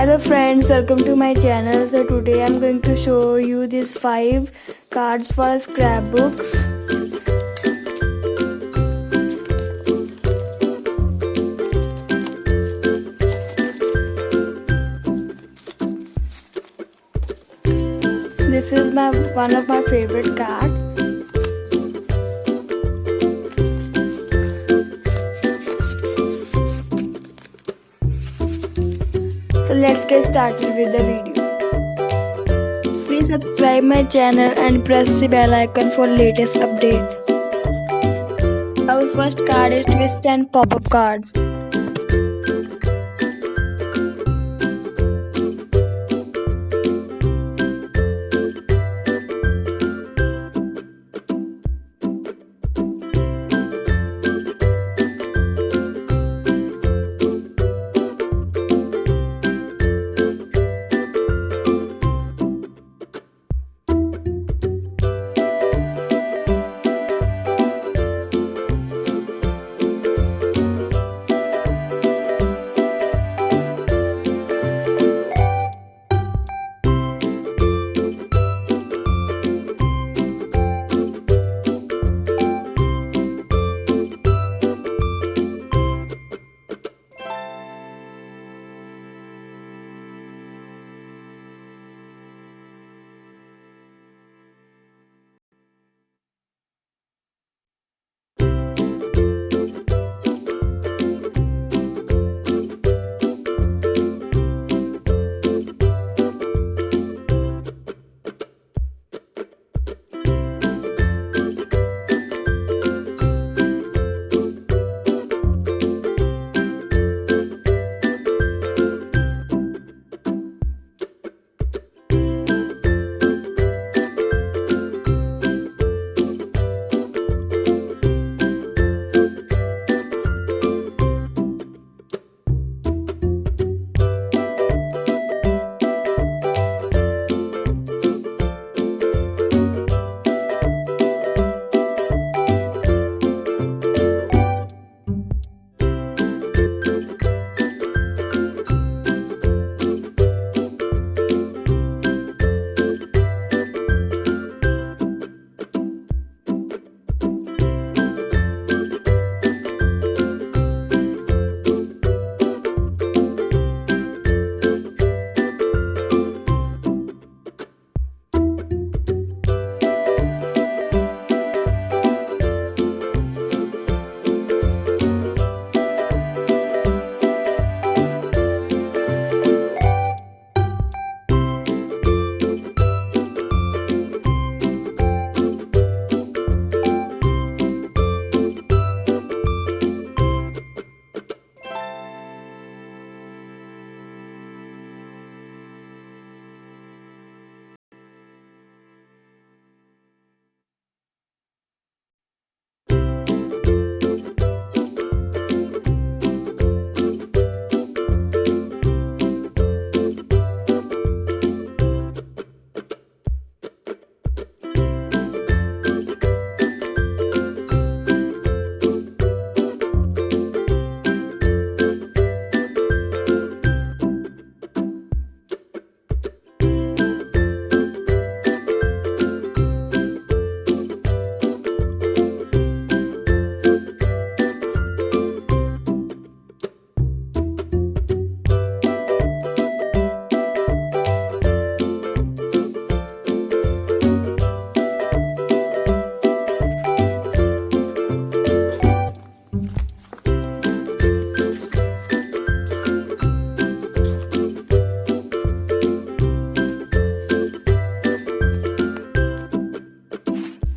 Hello friends, welcome to my channel. So today I'm going to show you these 5 cards for scrapbooks. This is one of my favorite cards. So let's get started with the video. Please subscribe my channel and press the bell icon for latest updates. Our first card is twist and pop-up card.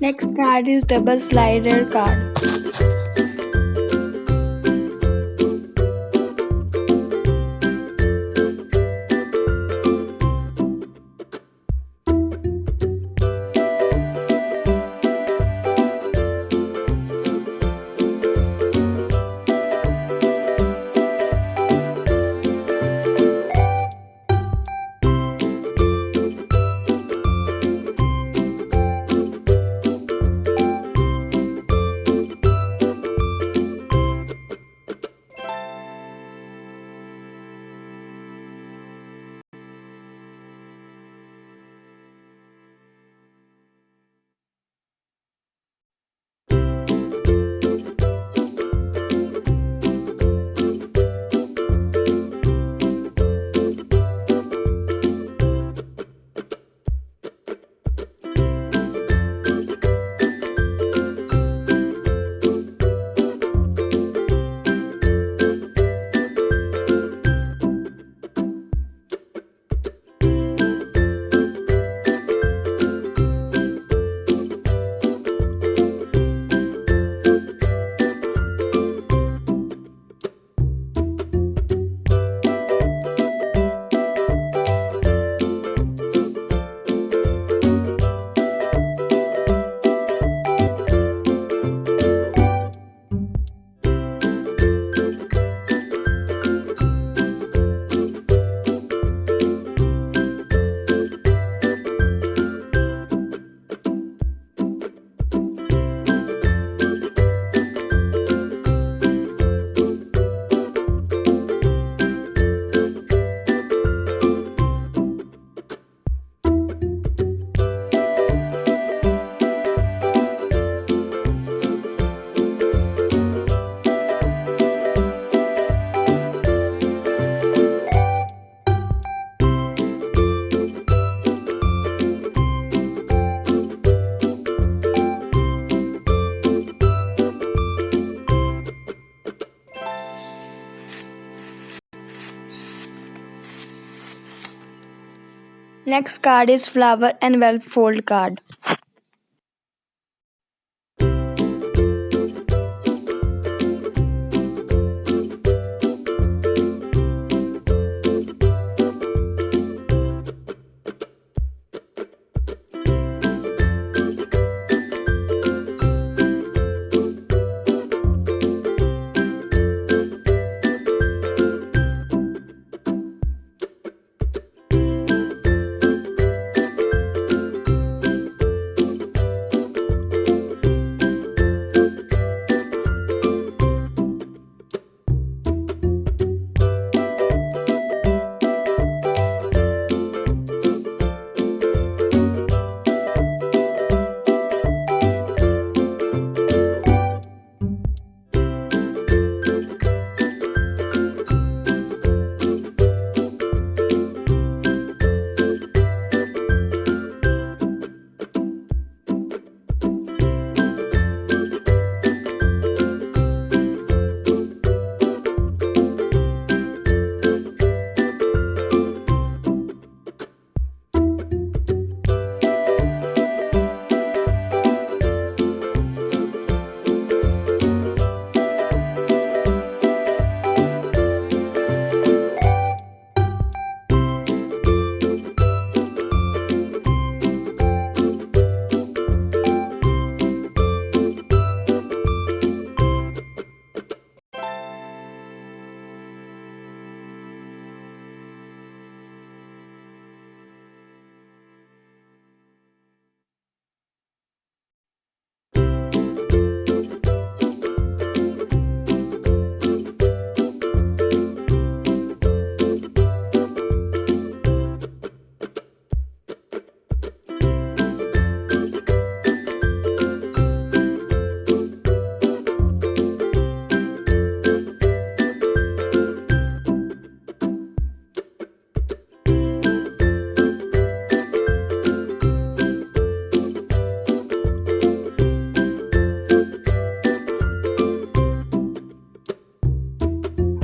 Next card is double slider card. Next card is flower and well fold card.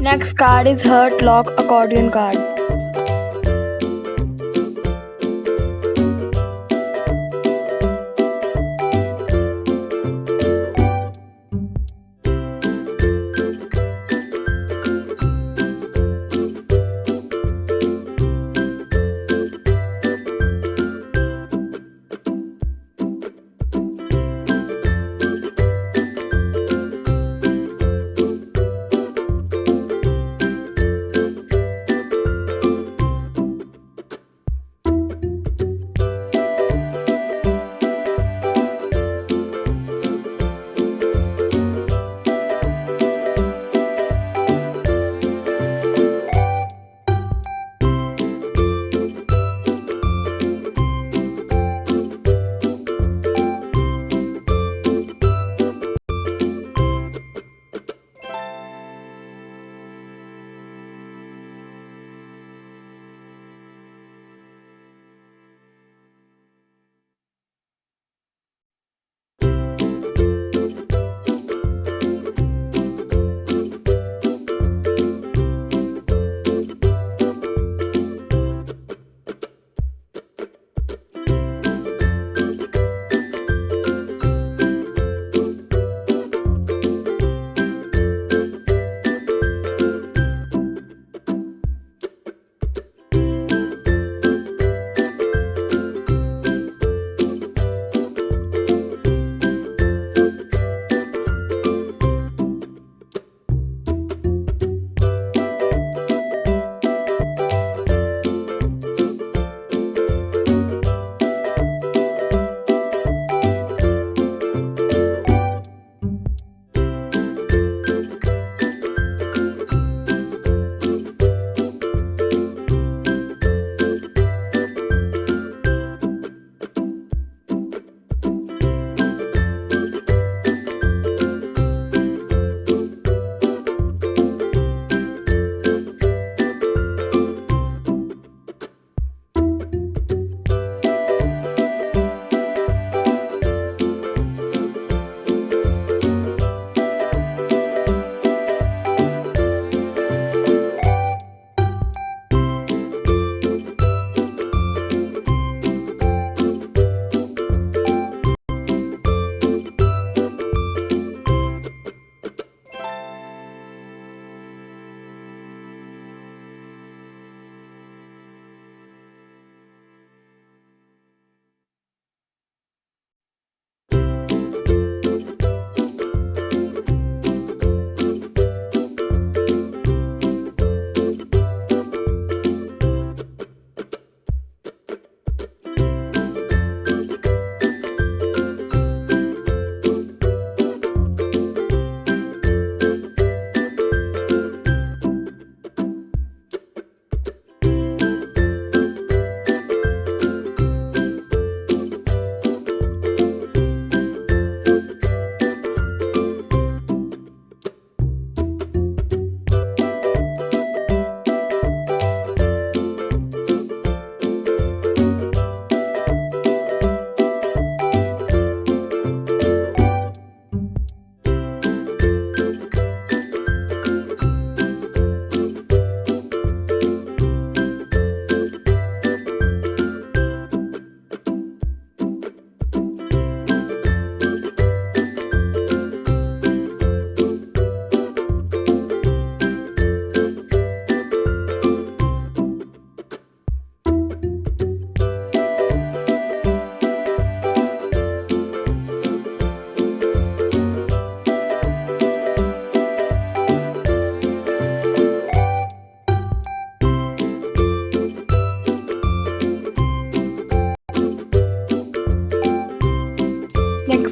Next card is heart lock accordion card.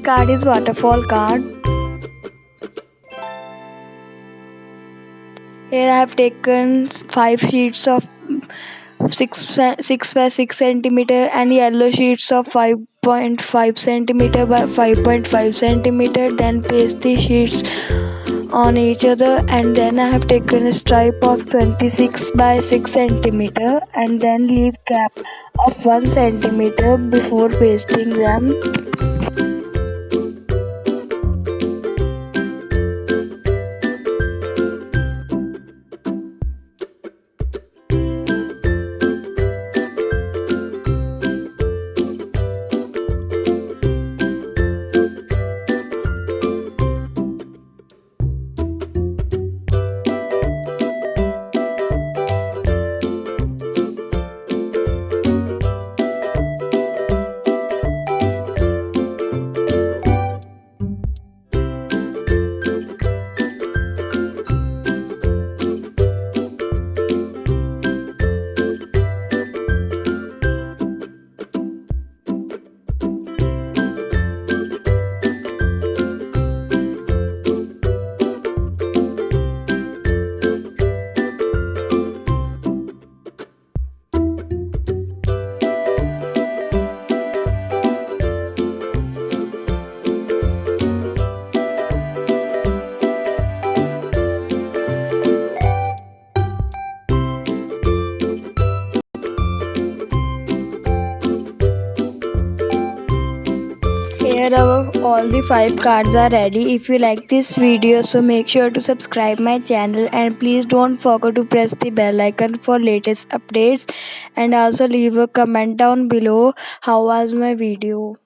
card is waterfall card. Here I have taken 5 sheets of 6 by 6 centimeter and yellow sheets of 5.5 centimeter by 5.5 centimeter. Then paste the sheets on each other, and then I have taken a stripe of 26 by 6 centimeter and then leave gap of 1 centimeter before pasting them. Here all the 5 cards are ready. If you like this video, so make sure to subscribe my channel and please don't forget to press the bell icon for latest updates, and also leave a comment down below how was my video.